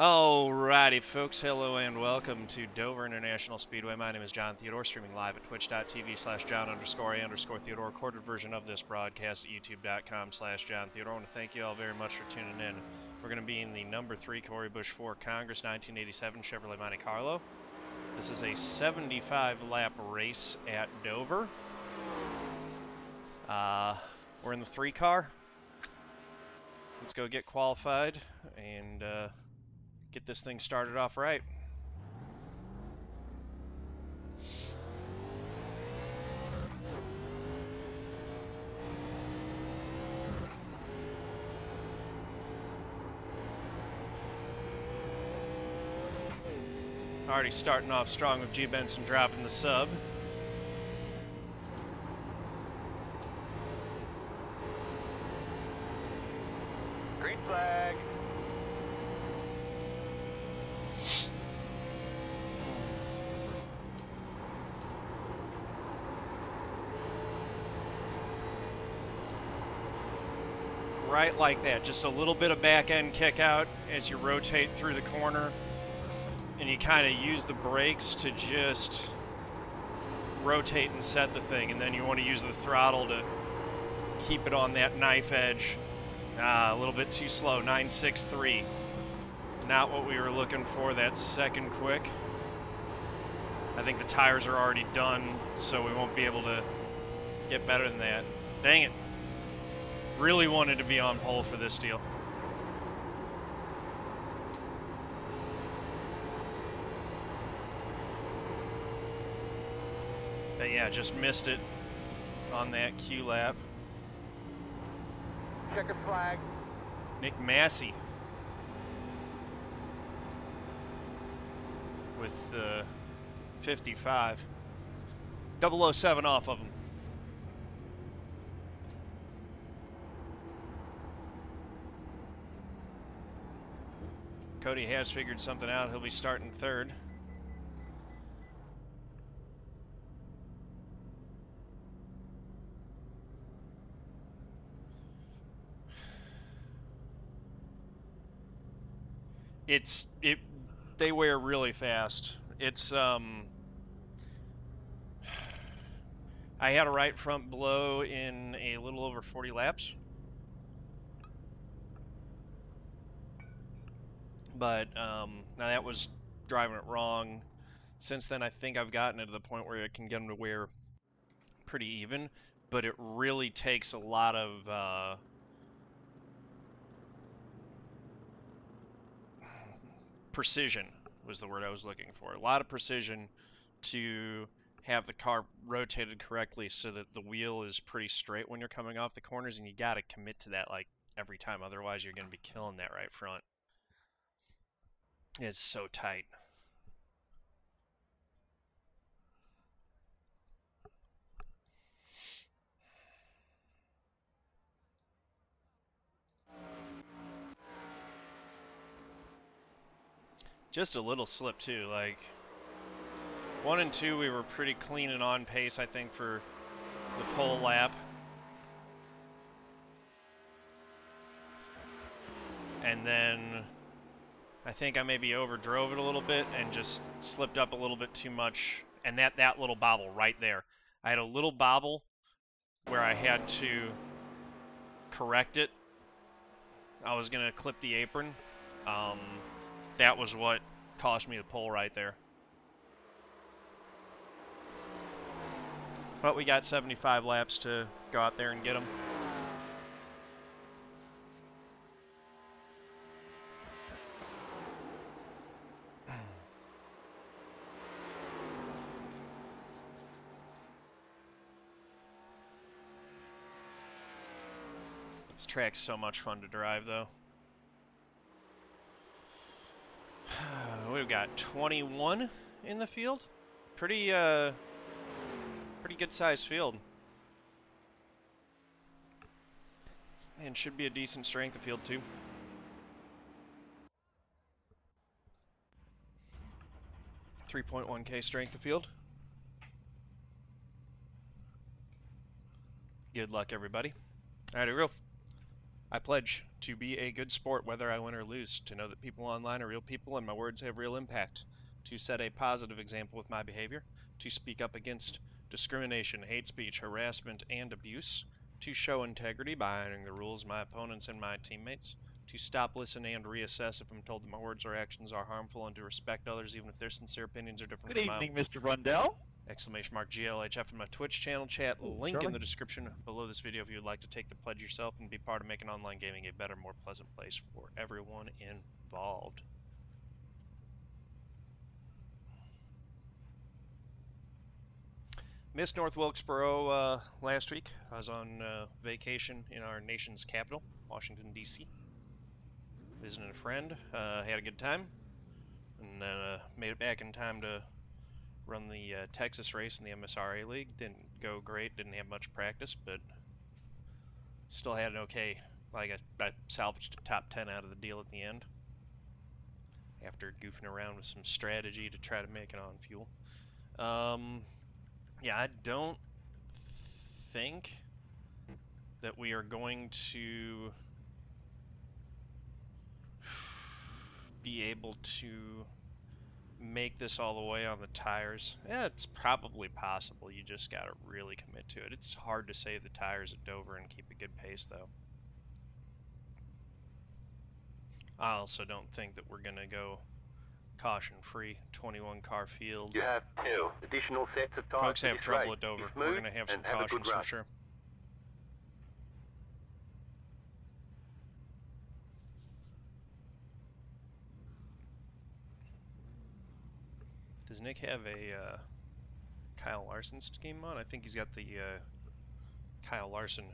Alrighty, folks. Hello and welcome to Dover International Speedway. My name is John Theodore, streaming live at twitch.tv/John_A_Theodore. Recorded version of this broadcast at youtube.com/John Theodore. I want to thank you all very much for tuning in. We're going to be in the number 3 Corey Bush 4 Congress 1987 Chevrolet Monte Carlo. This is a 75-lap race at Dover. We're in the 3 car. Let's go get qualified and get this thing started off right. Already starting off strong with G. Benson dropping the sub. Green flag. Right like that, just a little bit of back end kick out as you rotate through the corner, and you kind of use the brakes to just rotate and set the thing, and then you want to use the throttle to keep it on that knife edge. A little bit too slow, 9.63. Not what we were looking for, that second quick. I think the tires are already done, so we won't be able to get better than that. Dang it. Really wanted to be on pole for this deal. But yeah, just missed it on that Q lap. Checkered flag. Nick Masse with the 55. 007 off of him. Cody has figured something out. He'll be starting third. They wear really fast. I had a right front blow in a little over 40 laps. But now that was driving it wrong. Since then, I think I've gotten it to the point where I can get them to wear pretty even. But it really takes a lot of precision was the word I was looking for. A lot of precision to have the car rotated correctly so that the wheel is pretty straight when you're coming off the corners, and you got to commit to that like every time. Otherwise, you're going to be killing that right front. It's so tight. Just a little slip too, like 1 and 2 we were pretty clean and on pace, I think, for the pole lap. And then I think I maybe overdrove it a little bit and just slipped up a little bit too much. And that little bobble right there. I had a little bobble where I had to correct it. I was going to clip the apron. That was what cost me the pole right there. But we got 75 laps to go out there and get them. This track's so much fun to drive, though. We've got 21 in the field. Pretty good sized field. And should be a decent strength of field, too. 3.1K strength of field. Good luck, everybody. All right, here we go. I pledge to be a good sport whether I win or lose, to know that people online are real people and my words have real impact, to set a positive example with my behavior, to speak up against discrimination, hate speech, harassment, and abuse, to show integrity by honoring the rules of my opponents and my teammates, to stop, listen, and reassess if I'm told that my words or actions are harmful, and to respect others even if their sincere opinions are different from mine. Good evening, Mr. Rundell. Exclamation mark GLHF in my Twitch channel chat. Link in the description below this video if you would like to take the pledge yourself and be part of making online gaming a better, more pleasant place for everyone involved. Missed North Wilkesboro last week. I was on vacation in our nation's capital, Washington, D.C. Visiting a friend. Had a good time. And then made it back in time to run the Texas race in the MSRA League. Didn't go great, didn't have much practice, but still had an okay, like I salvaged a top 10 out of the deal at the end after goofing around with some strategy to try to make it on fuel. Yeah, I don't think that we are going to be able to make this all the way on the tires. Yeah, it's probably possible. You just gotta really commit to it. It's hard to save the tires at Dover and keep a good pace, though. I also don't think that we're gonna go caution-free 21-car field. You have 2 additional sets of tires. Folks have trouble at Dover. We're gonna have some cautions for sure. Does Nick have a Kyle Larson scheme on? I think he's got the Kyle Larson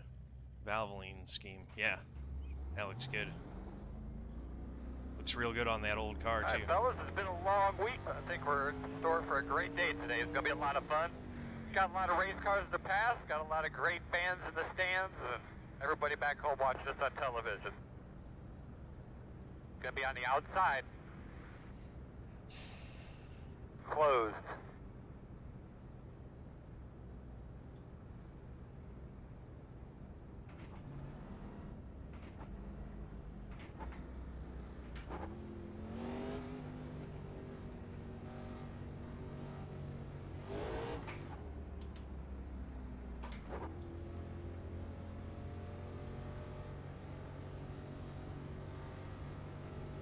Valvoline scheme. Yeah, that looks good. Looks real good on that old car, too. All right, fellas, it's been a long week. I think we're in store for a great day today. It's going to be a lot of fun. Got a lot of race cars to pass, got a lot of great fans in the stands, and everybody back home watching us on television. Going to be on the outside. Closed.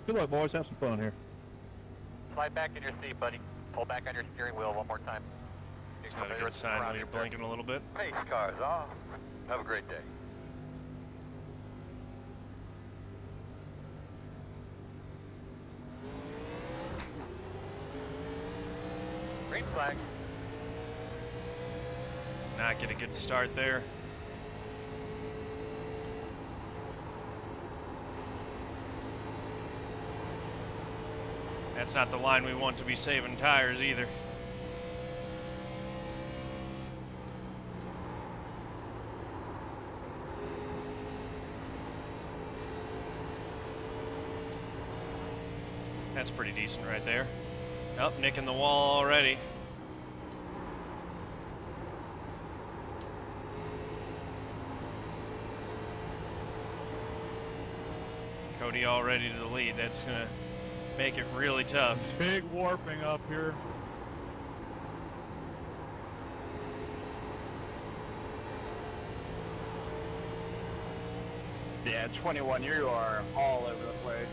Good luck, boys. Have some fun here. Slide back in your seat, buddy. Pull back on your steering wheel one more time. It's not a good sign when you're blinking a little bit. Pace cars off. Have a great day. Green flag. Not get a good start there. That's not the line we want to be saving tires either. That's pretty decent right there. Oh, nicking the wall already. Cody already to the lead. That's gonna make it really tough. Big warping up here. Yeah, 21, you are all over the place.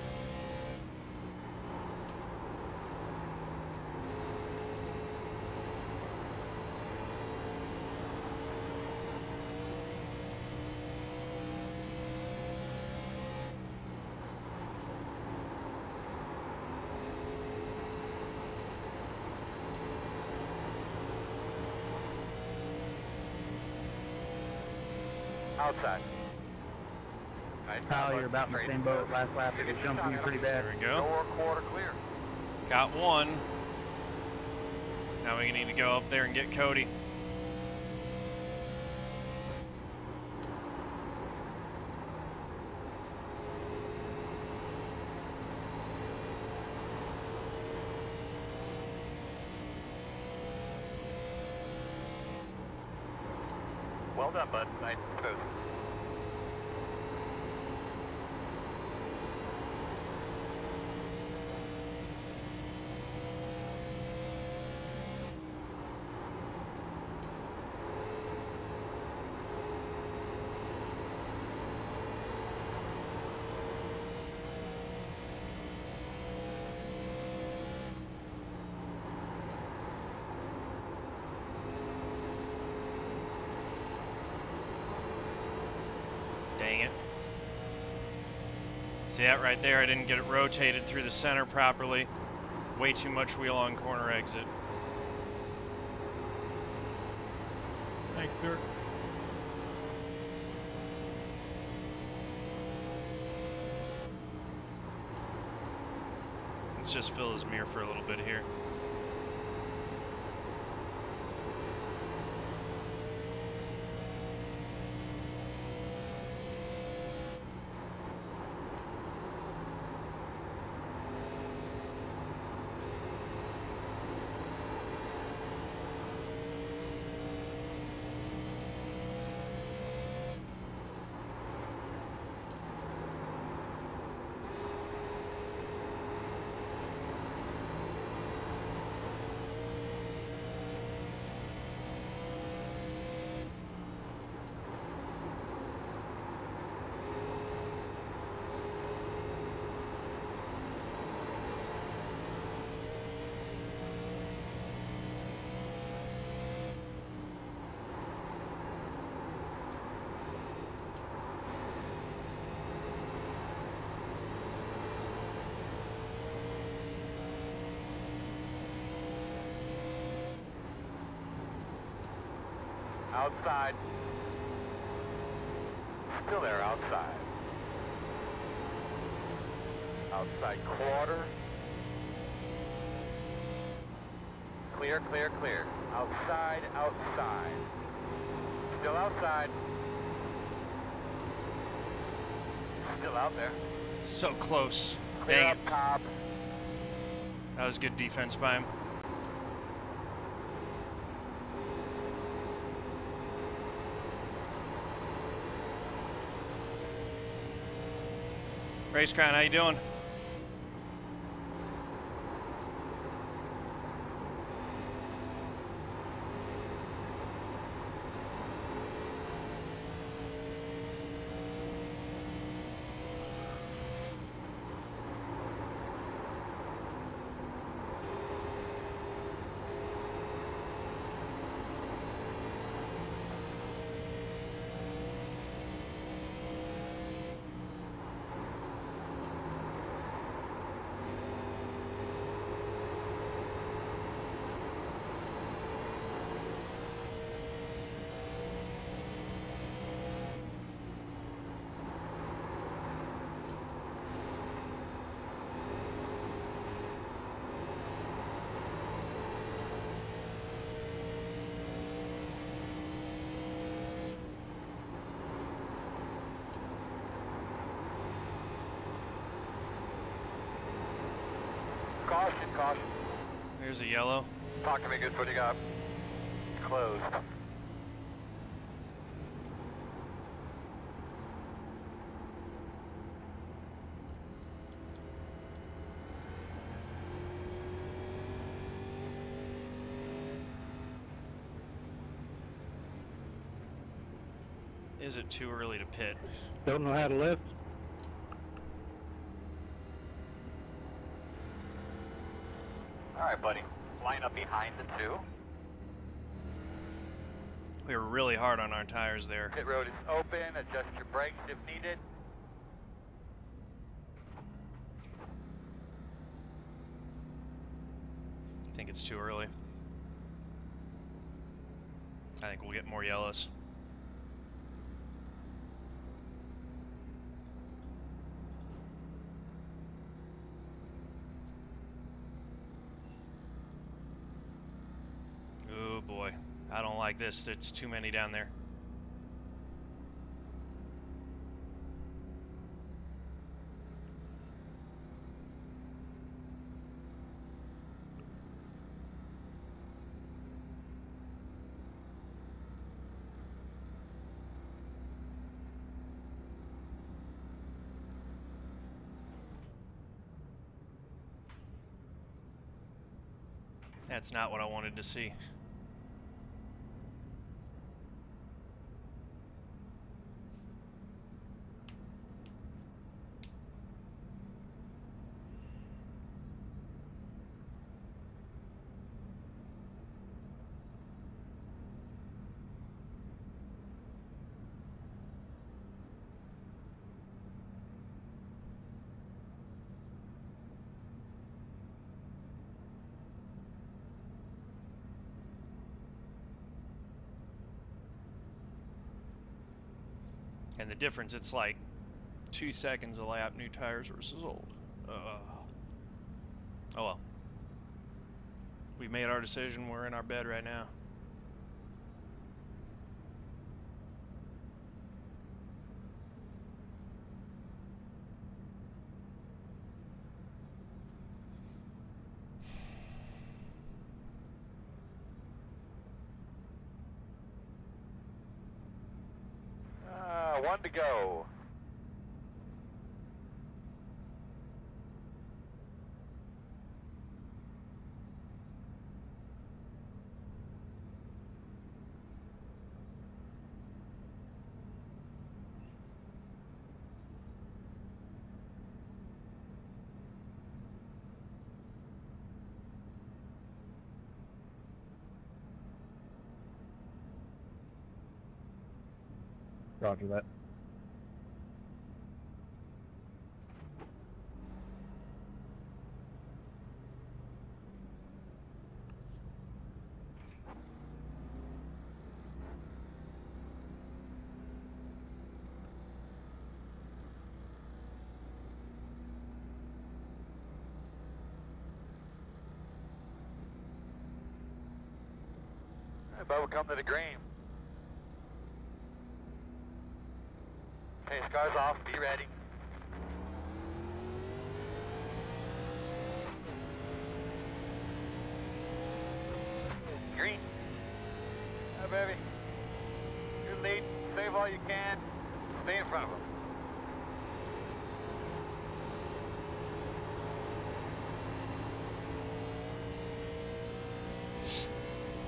Outside. Kyle, you're about in the same boat. Last lap, it jumped you pretty bad. There we go. Door quarter clear. Got one. Now we need to go up there and get Cody. Well done, bud. Nice move. See that right there? I didn't get it rotated through the center properly. Way too much wheel on corner exit. Thanks, Dirk. Let's just fill his mirror for a little bit here. Outside. Still there, outside. Outside quarter. Clear, clear, clear. Outside, outside. Still outside. Still out there. So close. Clear Dang up it. top. That was good defense by him. Race Crown, how you doing? Caution, caution. There's a yellow. Talk to me, good. What do you got? Closed. Is it too early to pit? Don't know how to lift. All right, buddy. Line up behind the two. We were really hard on our tires there. Pit road is open. Adjust your brakes if needed. I think it's too early. I think we'll get more yellows. Oh boy, I don't like this. It's too many down there. That's not what I wanted to see. And the difference, it's like 2 seconds a lap, new tires versus old. Oh well. We made our decision. We're in our bed right now. One to go. Roger that. Bubba, come to the green. Pace cars off, be ready. Green. Yeah, baby. You're lead, save all you can, stay in front of them.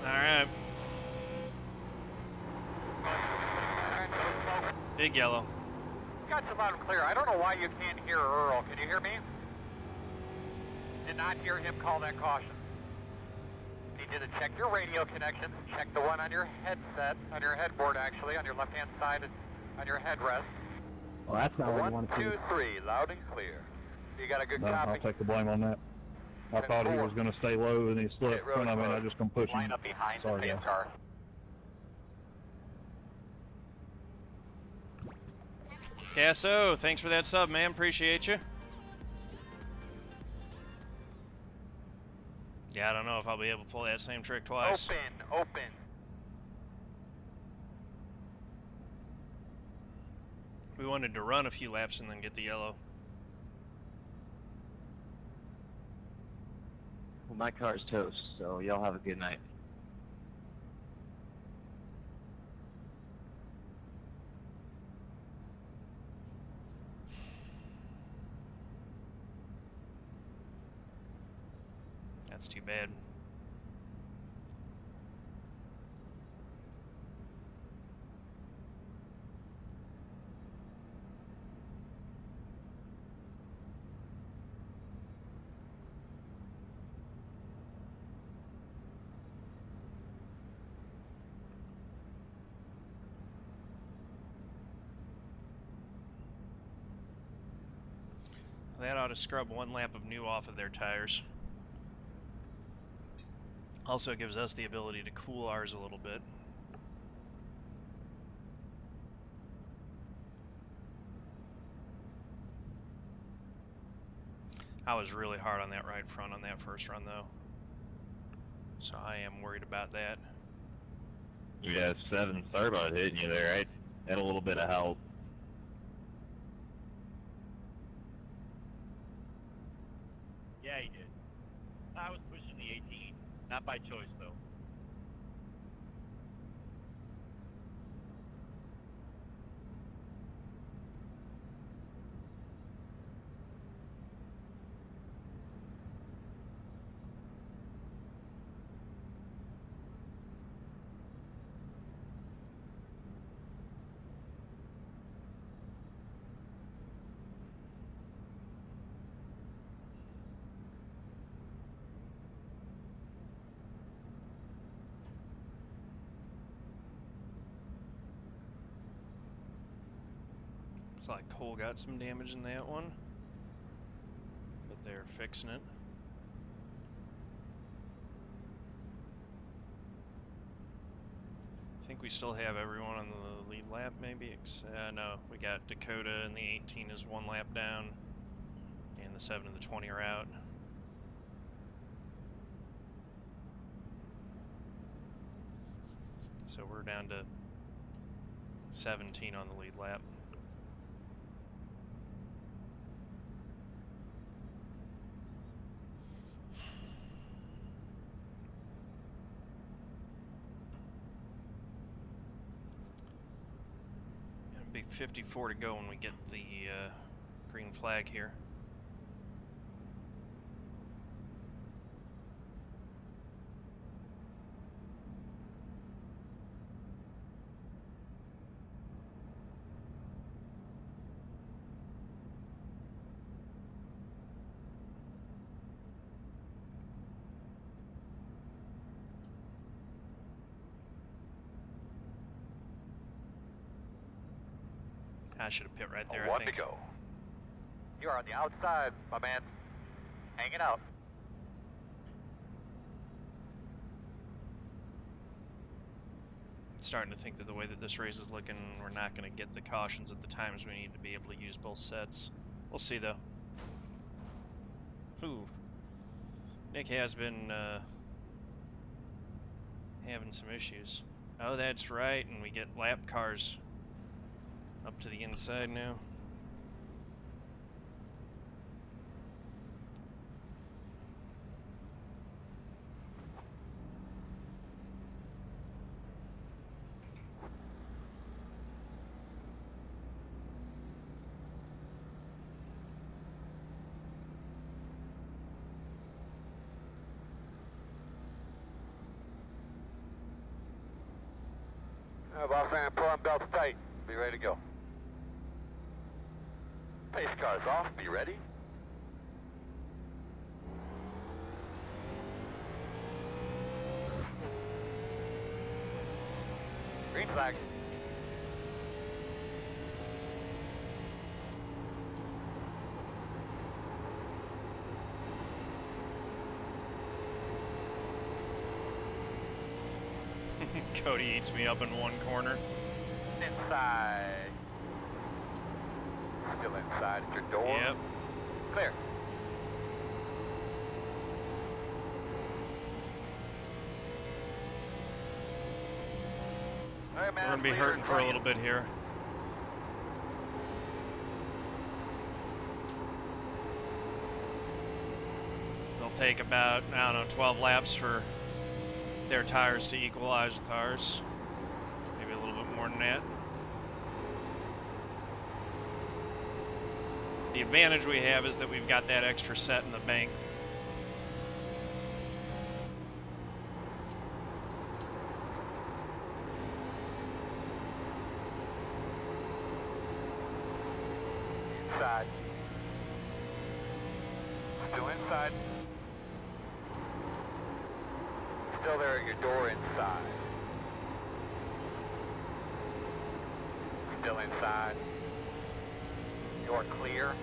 All right. Big yellow. Got you loud and clear. I don't know why you can't hear Earl. Can you hear me? Did not hear him call that caution. Need you to check your radio connections. Check the one on your headset, on your headboard actually, on your left-hand side, on your headrest. Well, that's not what I 1, want to 2, see. 3, loud and clear. You got a good No, copy? I'll take the blame on that. I thought he was going to stay low and he slipped in front of me and I just come push him. Line up behind the Sorry, pace guys. car. Casso, thanks for that sub, man. Appreciate you. Yeah, I don't know if I'll be able to pull that same trick twice. Open. We wanted to run a few laps and then get the yellow. Well, my car's toast, so y'all have a good night. That's too bad. That ought to scrub one lap of new off of their tires. Also gives us the ability to cool ours a little bit. I was really hard on that right front on that first run though. So I am worried about that. Yeah, 7 Starbot hitting you there, right? Had a little bit of help. Yeah, he did. I was pushing the 18, not by choice though. Looks like Cole got some damage in that one, but they're fixing it. I think we still have everyone on the lead lap, maybe. No, we got Dakota and the 18 is 1 lap down, and the 7 and the 20 are out. So we're down to 17 on the lead lap. Big 54 to go when we get the green flag here. I should have pit right there, I think. 1 to go. You are on the outside, my man. Hanging out. Starting to think that the way that this race is looking, we're not going to get the cautions at the times we need to be able to use both sets. We'll see, though. Ooh. Nick has been having some issues. Oh, that's right, and we get lap cars up to the inside now. Boss man, pull on belts tight. Be ready to go. Pace cars off, be ready. Green flag. Cody eats me up in one corner. Inside. Still inside at your door. Yep. Clear. All right, man, We're going to be hurting for a little bit here. They'll take about, I don't know, 12 laps for their tires to equalize with ours. Maybe a little bit more than that. The advantage we have is that we've got that extra set in the bank. Inside. Still inside. Still there at your door inside. Still inside. You're clear.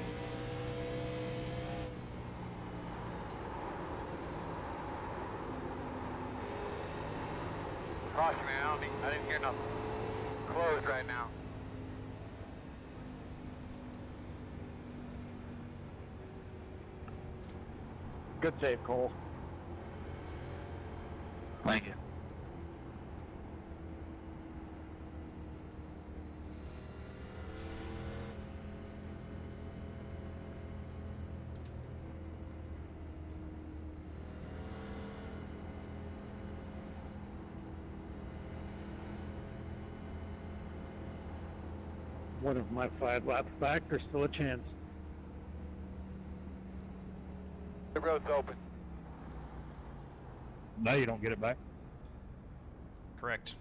Caution, man, I didn't hear nothing. Closed right now. Good save, Cole. Thank you. One of my 5 laps back, there's still a chance. The road's open. Now you don't get it back. Correct.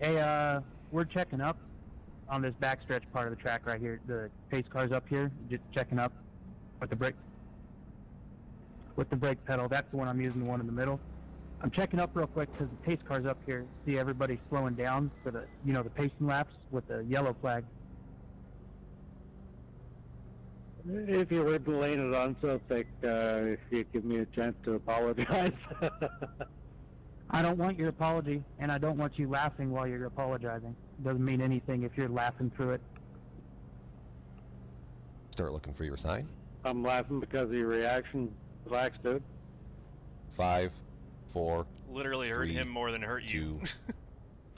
Hey, we're checking up on this backstretch part of the track right here. The pace car's up here, just checking up with the brake pedal. That's the one I'm using, the one in the middle. I'm checking up real quick because the pace car's up here. See everybody slowing down for the, you know, the pacing laps with the yellow flag. If you were delaying it on so thick, if you give me a chance to apologize. I don't want your apology, and I don't want you laughing while you're apologizing. It doesn't mean anything if you're laughing through it. Start looking for your sign. I'm laughing because of your reaction. Relax, dude. 5, 4. Literally hurt 3, him more than hurt you. 2.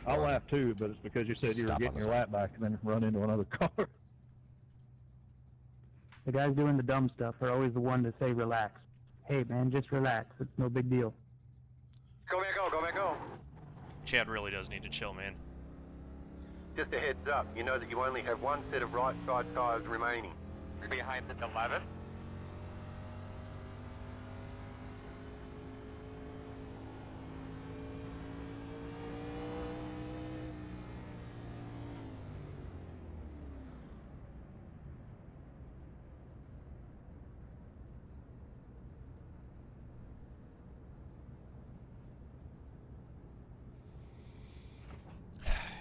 I'll laugh too, but it's because you said you were Stop on getting the your side. lap back and then run into another car. The guys doing the dumb stuff are always the one to say relax. Hey man, just relax. It's no big deal. Go, man, go, go, man, go. Chad really does need to chill, man. Just a heads up, you know that you only have one set of right side tires remaining. You're behind at 11.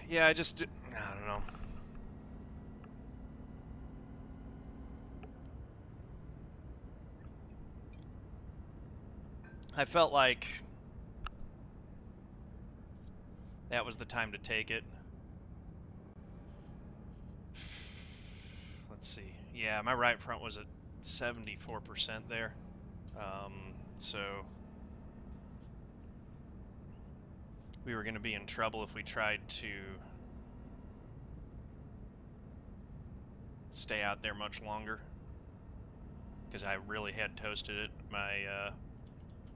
Yeah, I don't know. I felt like that was the time to take it. Let's see. Yeah, my right front was at 74% there. So we were going to be in trouble if we tried to stay out there much longer, because I really had toasted it. My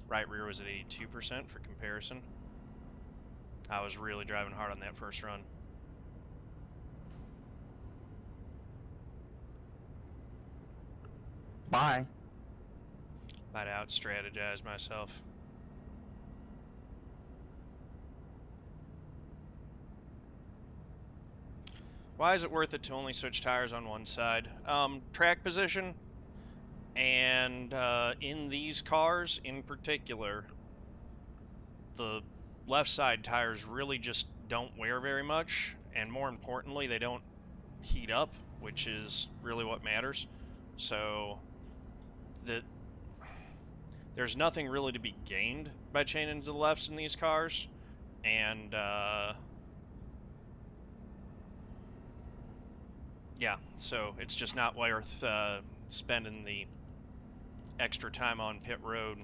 right rear was at 82% for comparison. I was really driving hard on that first run. Bye. Might out-strategize myself. Why is it worth it to only switch tires on one side? Track position, and in these cars in particular, the left side tires really just don't wear very much, and more importantly, they don't heat up, which is really what matters. So there's nothing really to be gained by changing to the lefts in these cars, and yeah, so it's just not worth spending the extra time on pit road.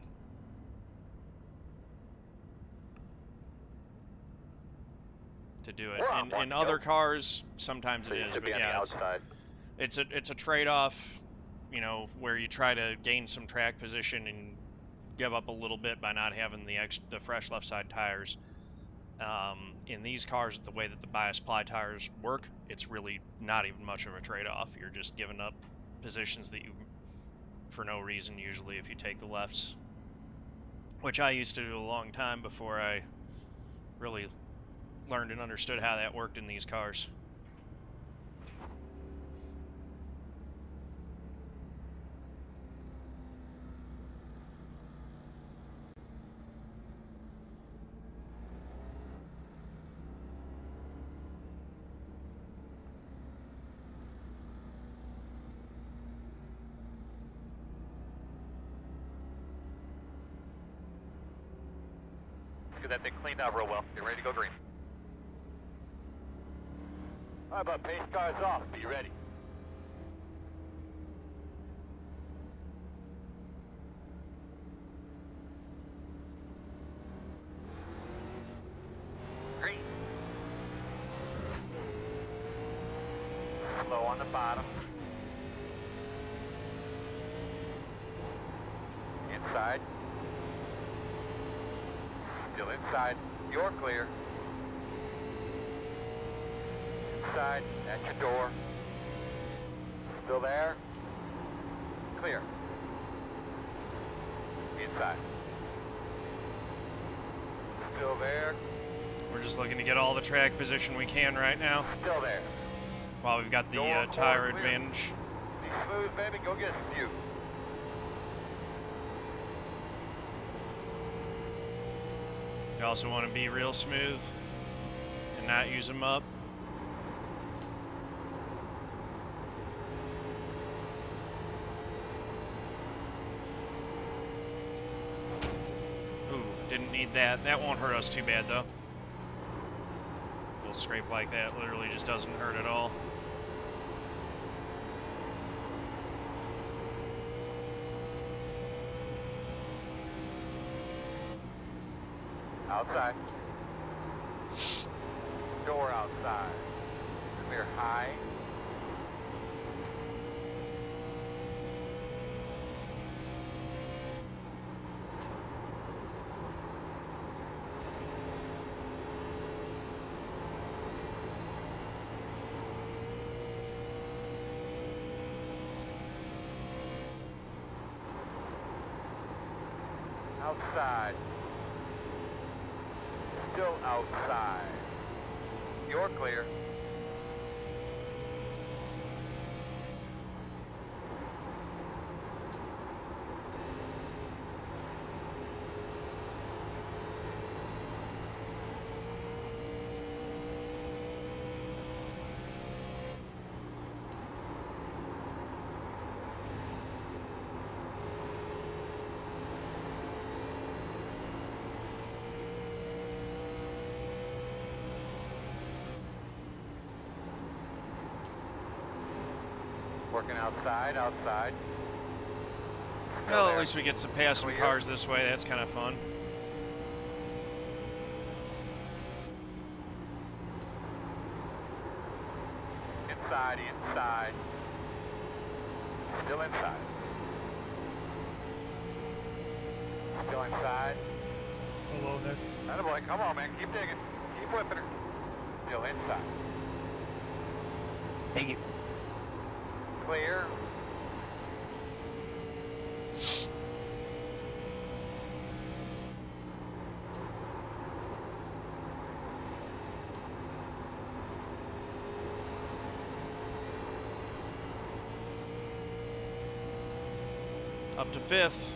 To do it. In other cars, sometimes it is, but yeah, it's a trade-off, you know, where you try to gain some track position and give up a little bit by not having the fresh left side tires. In these cars, the way that the bias ply tires work, it's really not even much of a trade-off. You're just giving up positions that you, for no reason usually, if you take the lefts, which I used to do a long time before I really learned and understood how that worked in these cars. Get that thing cleaned out real well. Get ready to go green. All right, but pace cars off. Be ready. Green. Slow on the bottom. Inside. Still inside. You're clear. Inside, at your door. Still there. Clear. Inside. Still there. We're just looking to get all the track position we can right now, Still there. while we've got the Door tire clear. advantage. Be smooth, baby. Go get a few. You also want to be real smooth and not use them up. Ooh, Didn't need that. That won't hurt us too bad, though. A little scrape like that literally just doesn't hurt at all. Outside. Door outside. Clear high. Outside. Still outside. You're clear. Working outside, outside. Still Well, there. at least we get to pass some Clear. cars this way. That's kind of fun. Inside, inside. Still inside. Still inside. Hello, Nick. Attaboy, come on, man. Keep digging. Keep whipping her. Still inside. Thank you. Clear. Up to 5th.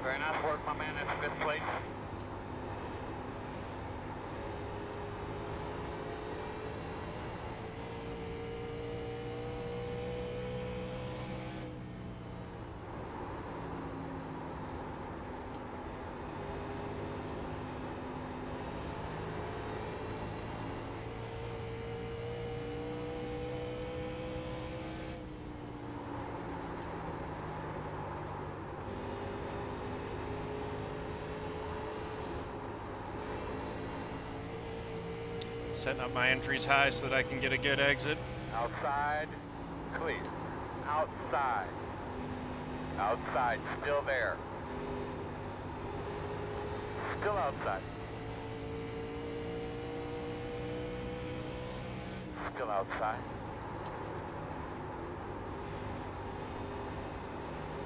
Very nice work, my man. That's a good place. Setting up my entries high so that I can get a good exit. Outside, clear. Outside. Outside, still there. Still outside. Still outside.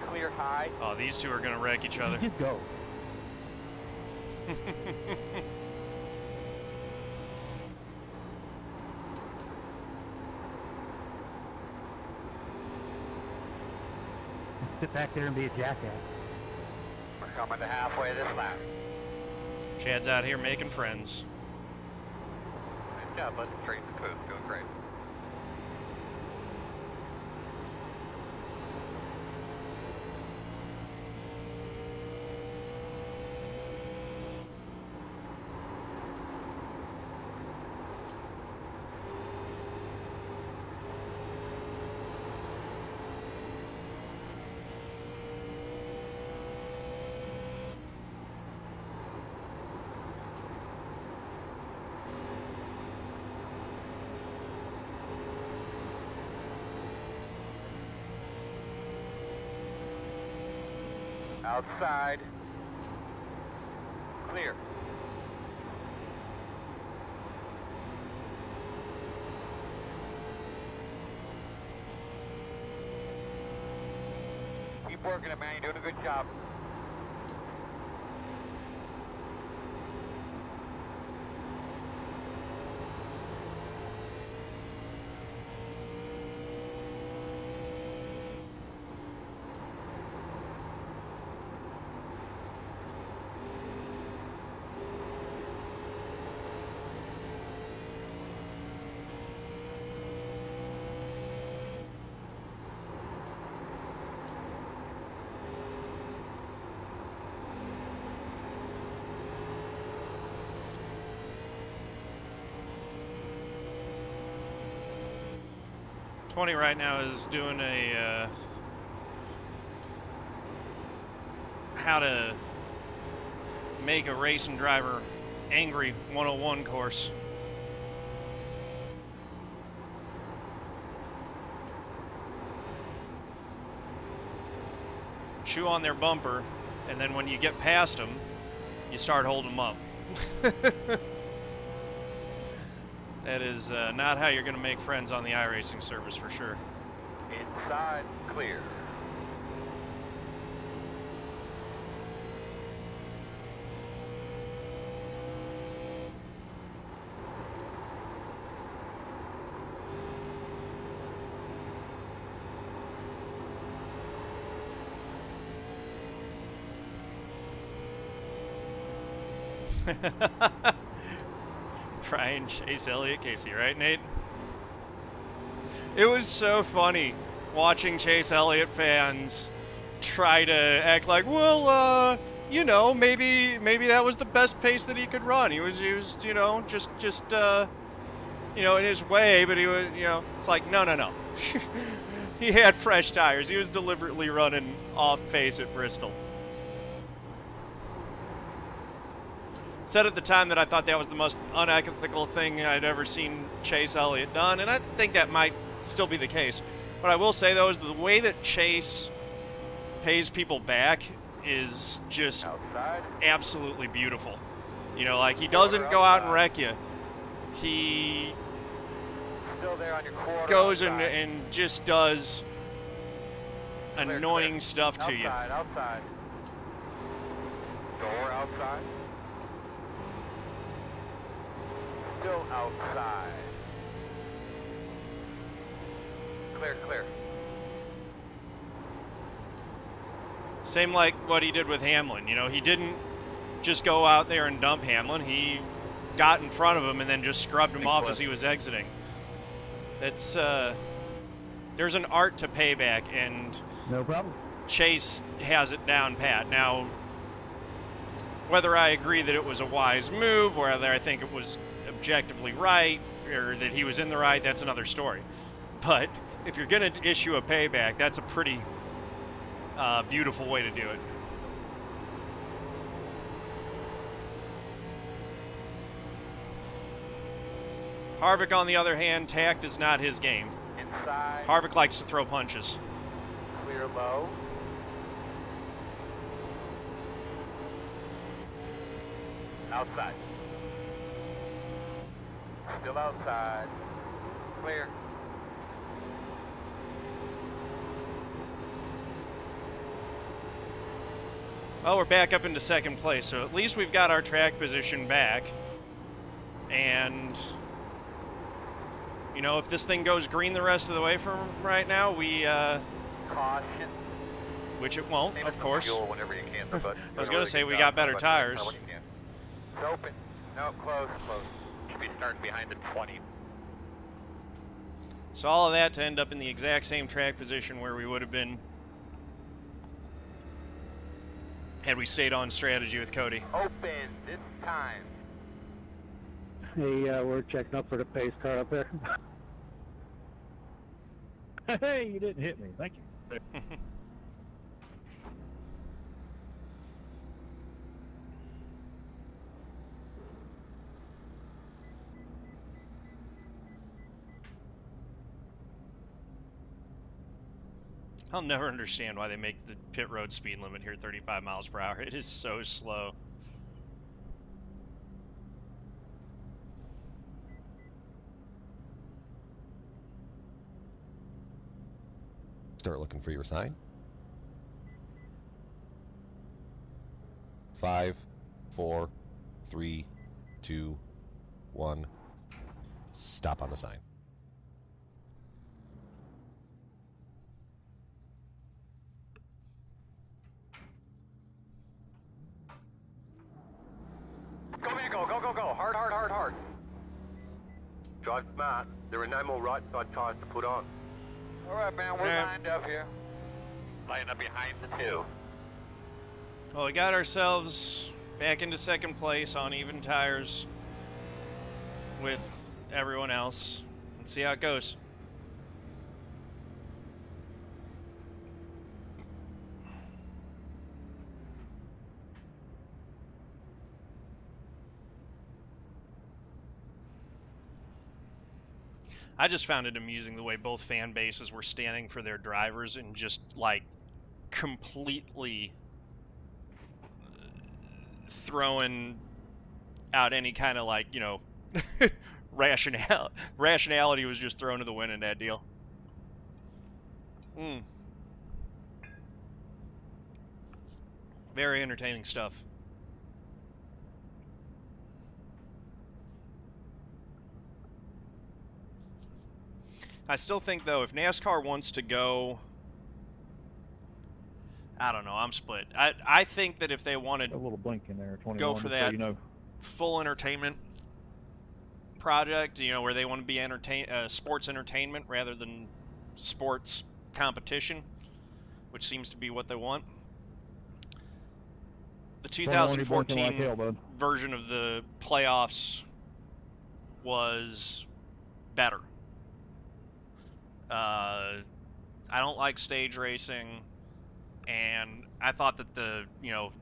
Clear high. Oh, these two are going to wreck each other. Just go. Sit back there and be a jackass. We're coming to halfway this lap. Chad's out here making friends. Good job, bud. Straight in the poop. Doing great. Outside. Clear. Keep working it, man. You're doing a good job. 20 right now is doing a how to make a racing driver angry 101 course. Chew on their bumper, and then when you get past them, you start holding them up. That is not how you're going to make friends on the iRacing service for sure. Inside, clear. Brian, Chase Elliott, Casey, right, Nate? It was so funny watching Chase Elliott fans try to act like, well, you know, maybe that was the best pace that he could run. He was you know, just you know, in his way, but he was, you know, it's like, no. He had fresh tires. He was deliberately running off pace at Bristol. Said at the time that I thought that was the most unethical thing I'd ever seen Chase Elliott done, and I think that might still be the case. What I will say, though, is the way that Chase pays people back is just absolutely beautiful. You know, like, he doesn't go out and wreck you. He goes and just does annoying stuff to you. Outside. Door outside. Still outside. Clear. Same like what he did with Hamlin. You know, he didn't just go out there and dump Hamlin. He got in front of him and then just scrubbed him off as he was exiting. It's there's an art to payback, and No problem. Chase has it down pat. Now, whether I agree that it was a wise move, or whether I think it was objectively right, or that he was in the right, that's another story. But if you're going to issue a payback, that's a pretty beautiful way to do it. Harvick, on the other hand, tact is not his game. Inside. Harvick likes to throw punches. Clear low. Outside. Still outside. Clear. Well, we're back up into second place, so at least we've got our track position back. And, you know, if this thing goes green the rest of the way from right now, we, Caution. which it won't, of course. Fuel whenever you can, but I was going to say we got better tires. It's open. No, close. Should be starting behind the 20. So all of that to end up in the exact same track position where we would have been had we stayed on strategy with Cody. Open this time. Hey, we're checking up for the pace car up there. Hey, you didn't hit me. Thank you. I'll never understand why they make the pit road speed limit here 35 miles per hour. It is so slow. Start looking for your sign. 5, 4, 3, 2, 1. Stop on the sign. Go, man, go. Hard. Drive smart. There are no more right side tires to put on. All right, man, we're lined up here. Lined up behind the 2. Well, we got ourselves back into second place on even tires with everyone else. Let's see how it goes. I just found it amusing the way both fan bases were standing for their drivers and just, like, completely throwing out any kind of, like, you know, rationality was just thrown to the wind in that deal. Very entertaining stuff. I still think, though, if NASCAR wants to go, I don't know, I'm split. I think that if they wanted a little blink in there, 21, go for that so you know. full entertainment project, you know, where they want to be sports entertainment rather than sports competition, which seems to be what they want. The 2014 version of the playoffs was better. I don't like stage racing, and I thought that the, you know,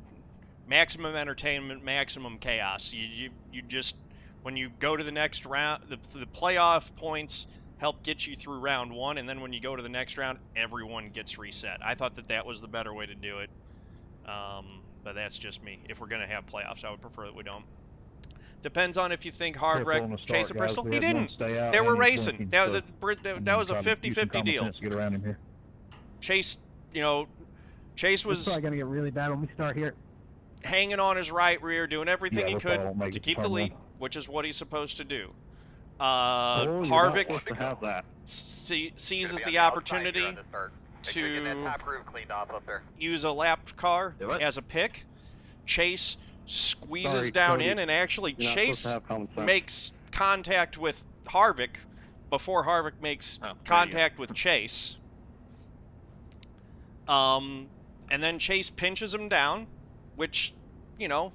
maximum entertainment, maximum chaos. You just, when you go to the next round, the playoff points help get you through round one, and then when you go to the next round, everyone gets reset. I thought that that was the better way to do it, but that's just me. If we're going to have playoffs, I would prefer that we don't. Depends on if you think Harvick chased at Bristol. He didn't. They were racing. That was a 50-50 deal. Get around him here. Chase, you know, Chase was probably going to get really bad when we start here. Hanging on his right rear, doing everything he could to keep the lead, which is what he's supposed to do. Harvick seizes the opportunity to use a lap car as a pick. Chase squeezes down in, and actually Chase makes contact with Harvick before Harvick makes contact with Chase. And then Chase pinches him down, which, you know,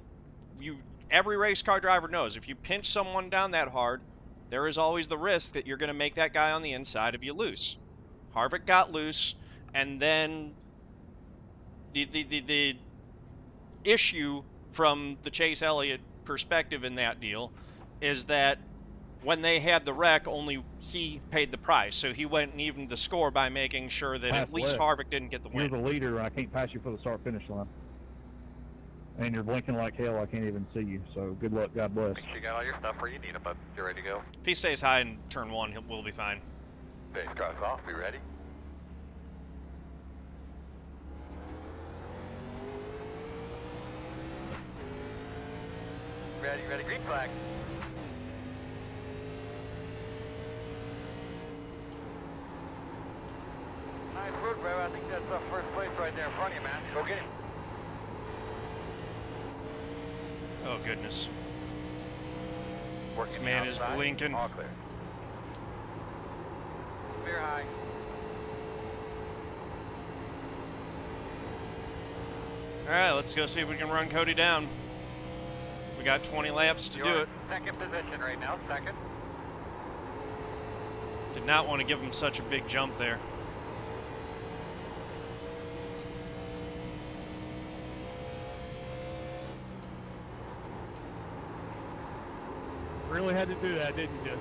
every race car driver knows if you pinch someone down that hard, there is always the risk that you're going to make that guy on the inside of you loose. Harvick got loose, and then the issue from the Chase Elliott perspective in that deal is that when they had the wreck, only he paid the price. So he went and evened the score by making sure that at least Harvick didn't get the win. You're the leader, and I can't pass you for the start-finish line. And you're blinking like hell, I can't even see you. So good luck, God bless. You got all your stuff where you need it, bud. You're ready to go. If he stays high in turn one, we'll be fine. Base car's off, be ready. Ready, green flag. Nice work, bro. I think that's first place right there in front of you, man. Go get him. Oh, goodness. This man is blinking. All clear. Clear high. All right, let's go see if we can run Cody down. We got 20 laps to do it. Second position right now, second. Did not want to give him such a big jump there. Really had to do that, didn't you?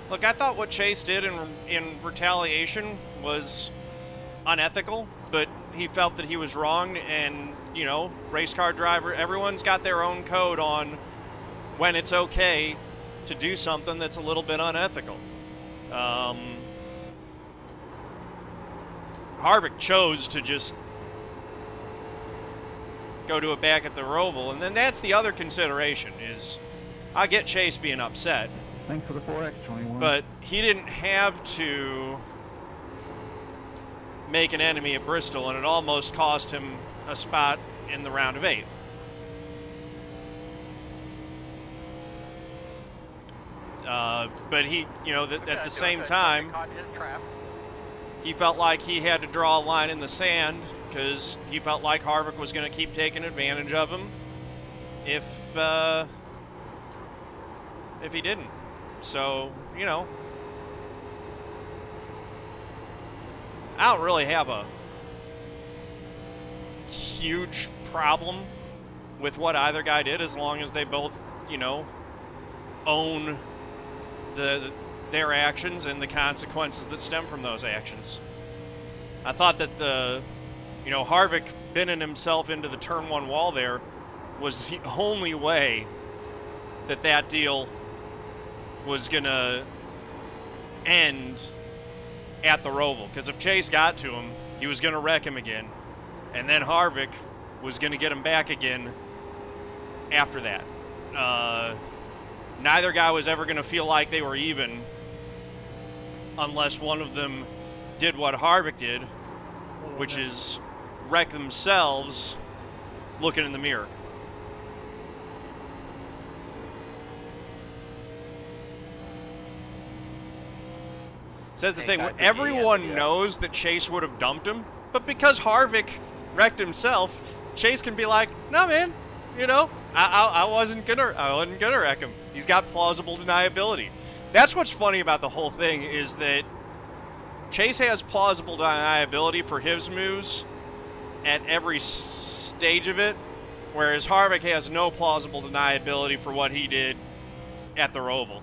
Look, I thought what Chase did in retaliation was unethical, but he felt that he was wrong, and, you know, race car driver, everyone's got their own code on when it's okay to do something that's a little bit unethical. Harvick chose to just go to it back at the Roval, and then that's the other consideration is I get Chase being upset. Thanks for the 4X21. But he didn't have to make an enemy at Bristol, and it almost cost him a spot in the round of 8. But he, you know, at the same time, he felt like he had to draw a line in the sand because he felt like Harvick was going to keep taking advantage of him if he didn't. So, you know, I don't really have a huge problem with what either guy did, as long as they both, you know, own their actions and the consequences that stem from those actions. I thought that Harvick binning himself into the turn 1 wall there was the only way that deal was gonna end at the Roval, because if Chase got to him, he was gonna wreck him again, and then Harvick was gonna get him back again after that. Neither guy was ever gonna feel like they were even unless one of them did what Harvick did, which is wreck themselves looking in the mirror. So that's the thing. Everyone knows that Chase would have dumped him, but because Harvick wrecked himself, Chase can be like, "No, man, you know, I wasn't gonna wreck him. He's got plausible deniability." That's what's funny about the whole thing, is that Chase has plausible deniability for his moves at every stage of it, whereas Harvick has no plausible deniability for what he did at the Roval.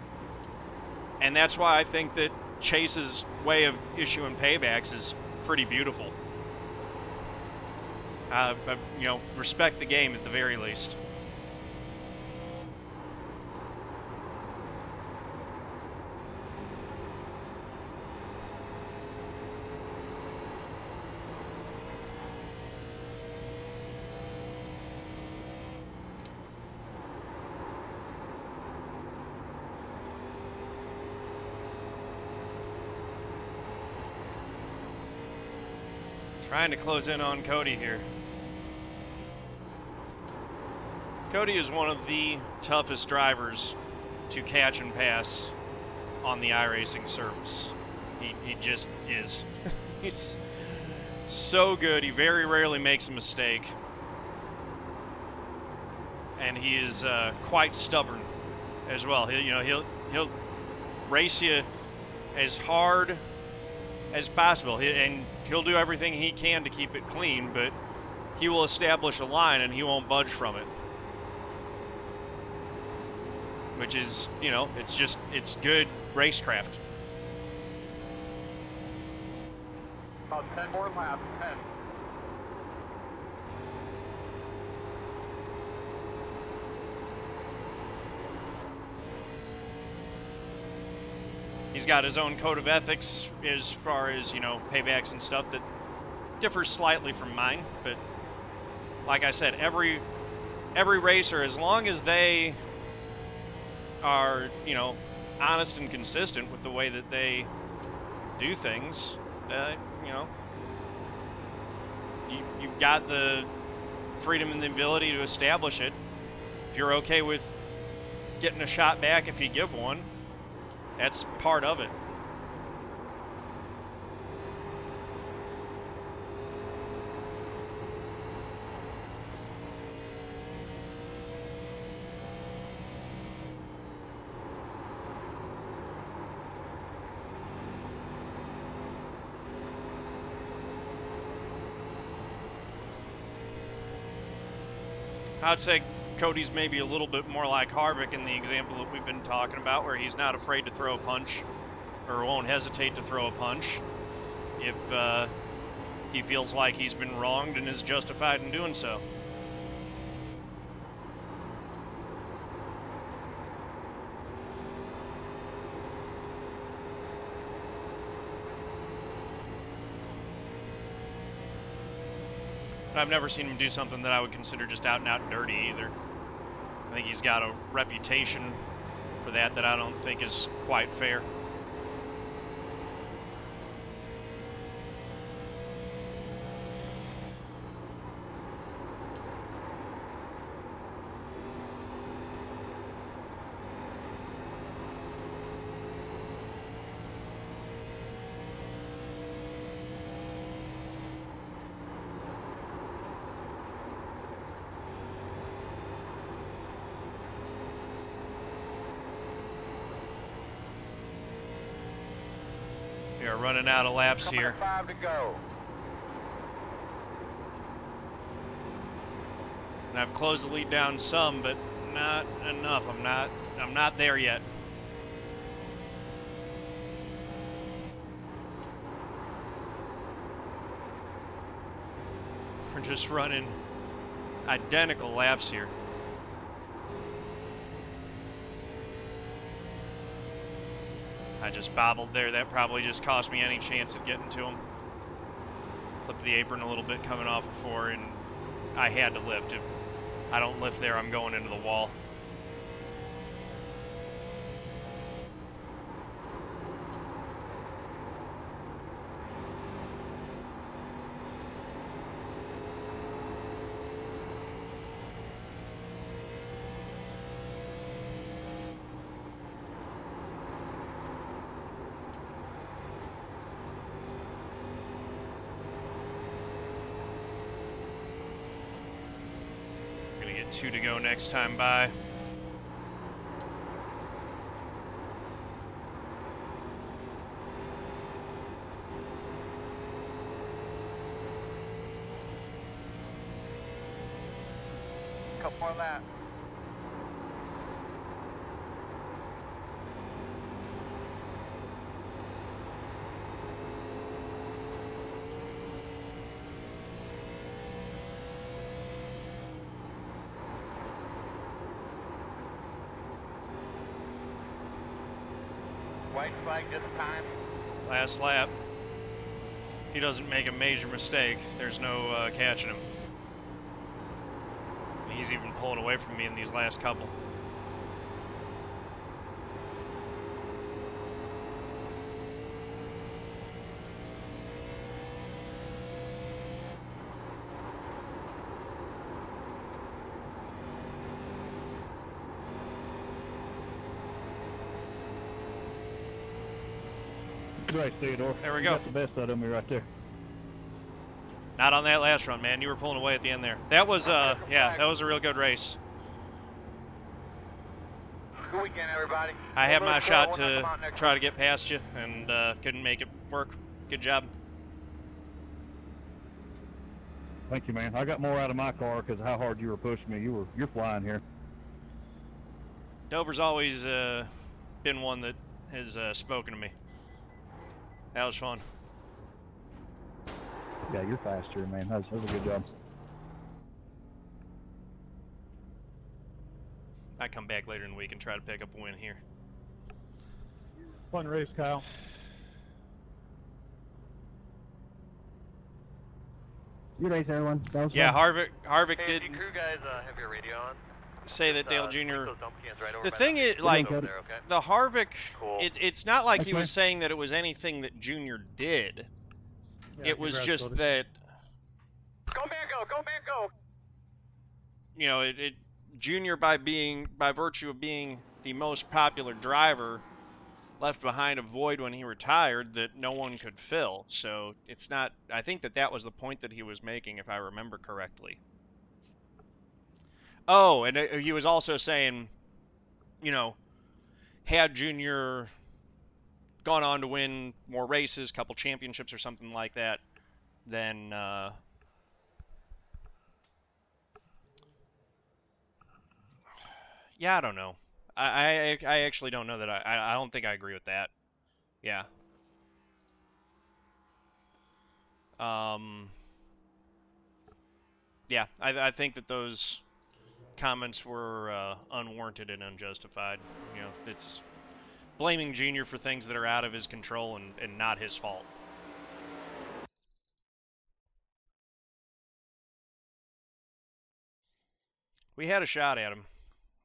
And that's why I think that Chase's way of issuing paybacks is pretty beautiful. You know, respect the game at the very least. Trying to close in on Cody here. Cody is one of the toughest drivers to catch and pass on the iRacing service. He just is. He's so good. He very rarely makes a mistake. And he is quite stubborn as well. He'll race you as hard as possible, and he'll do everything he can to keep it clean, but he will establish a line and he won't budge from it. Which is, you know, it's good racecraft. About 10 more laps, 10. He's got his own code of ethics as far as, you know, paybacks and stuff that differs slightly from mine. But like I said, every racer, as long as they are, you know, honest and consistent with the way that they do things, you know, you've got the freedom and the ability to establish it. If you're okay with getting a shot back if you give one, that's part of it. I'd say Cody's maybe a little bit more like Harvick in the example that we've been talking about, where he's not afraid to throw a punch, or won't hesitate to throw a punch if he feels like he's been wronged and is justified in doing so. But I've never seen him do something that I would consider just out and out dirty either. I think he's got a reputation for that I don't think is quite fair. are running out of laps Coming here. to 5 to go. And I've closed the lead down some, but not enough. I'm not there yet. We're just running identical laps here. I just bobbled there. That probably just cost me any chance at getting to him. Flipped the apron a little bit coming off of 4, and I had to lift. If I don't lift there, I'm going into the wall. Gonna get 2 to go next time by. Couple more laps. White flag this time. Last lap. He doesn't make a major mistake. There's no catching him. He's even pulling away from me in these last couple. Good race, Theodore. There we You go. got the best out of me right there. Not on that last run, man. You were pulling away at the end there. That was, yeah, that was a real good race. Good weekend, everybody. I had my Let's go. shot We're gonna to come out next try to get past you, and couldn't make it work. Good job. Thank you, man. I got more out of my car because of how hard you were pushing me. You're flying here. Dover's always been one that has spoken to me. That was fun. Yeah, you're fast here, man. That was a good job. I come back later in the week and try to pick up a win here. Fun race, Kyle. Good race, everyone. That was Yeah, fun. Harvick Hey, did do you crew guys have your radio on? say that Dale Take Jr. those dump cans right over The by thing is, over like, there, okay? the Harvick, Cool. it's not like he Okay. was saying that it was anything that Junior did. It was just that, Go Mango! Go Mango! you know, Junior by virtue of being the most popular driver left behind a void when he retired that no one could fill. So it's not, I think that was the point that he was making, if I remember correctly. Oh, and he was also saying, you know, had Junior gone on to win more races, couple championships or something like that, then yeah, I don't know. I actually don't know that I don't think I agree with that. Yeah. Yeah, I think that those comments were unwarranted and unjustified. You know, it's blaming Junior for things that are out of his control and not his fault. We had a shot at him.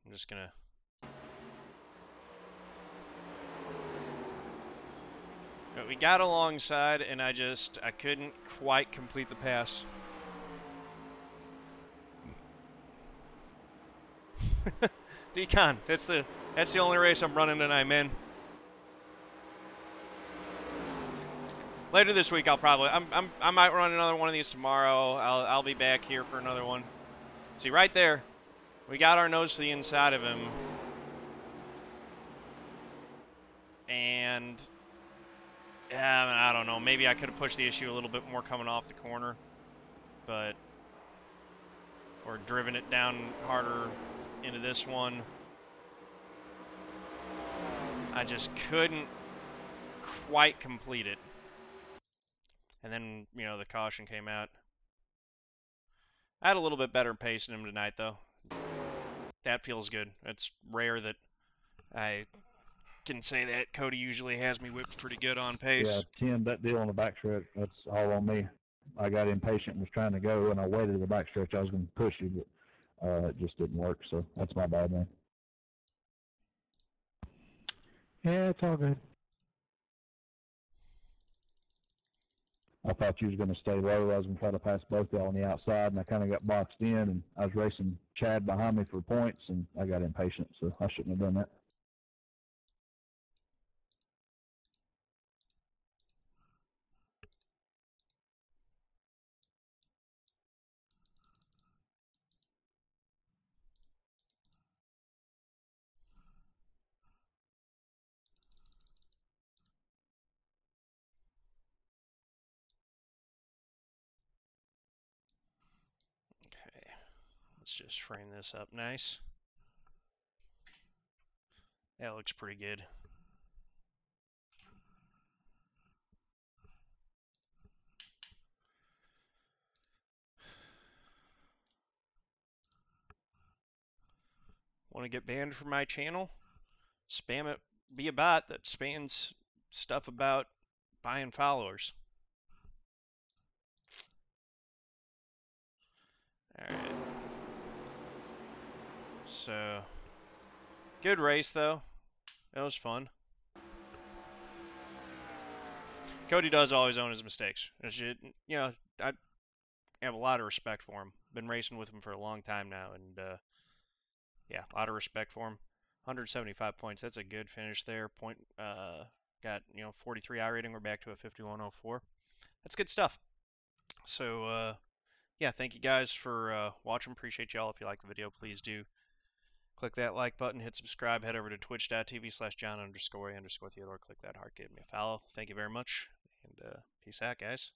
I'm just gonna... But we got alongside, and I couldn't quite complete the pass. Decon, that's the only race I'm running tonight, man. Later this week, I'll probably I might run another one of these tomorrow. I'll be back here for another one. See right there, we got our nose to the inside of him, and I don't know. Maybe I could have pushed the issue a little bit more coming off the corner, but or driven it down harder into this one. I just couldn't quite complete it. And then, you know, the caution came out. I had a little bit better pace in him tonight, though. That feels good. It's rare that I can say that. Cody usually has me whipped pretty good on pace. Yeah, Tim, that deal on the backstretch, that's all on me. I got impatient and was trying to go, and I waited at the backstretch. I was going to push you, but it just didn't work, so that's my bad, man. Yeah, it's all good. I thought you was going to stay low. I was going to try to pass both y'all on the outside, and I kind of got boxed in, and I was racing Chad behind me for points, and I got impatient, so I shouldn't have done that. Okay, let's just frame this up nice. That looks pretty good. Want to get banned from my channel? Spam it. Be a bot that spams stuff about buying followers. Alright. So, good race, though. That was fun. Cody does always own his mistakes. You know, I have a lot of respect for him. Been racing with him for a long time now, and yeah, a lot of respect for him. 175 points. That's a good finish there. Got, you know, 43 iRating. We're back to a 5104. That's good stuff. So, yeah, thank you guys for watching. Appreciate y'all. If you like the video, please do click that like button, hit subscribe, head over to twitch.tv/John_Theodore. Click that heart, give me a follow. Thank you very much, and peace out, guys.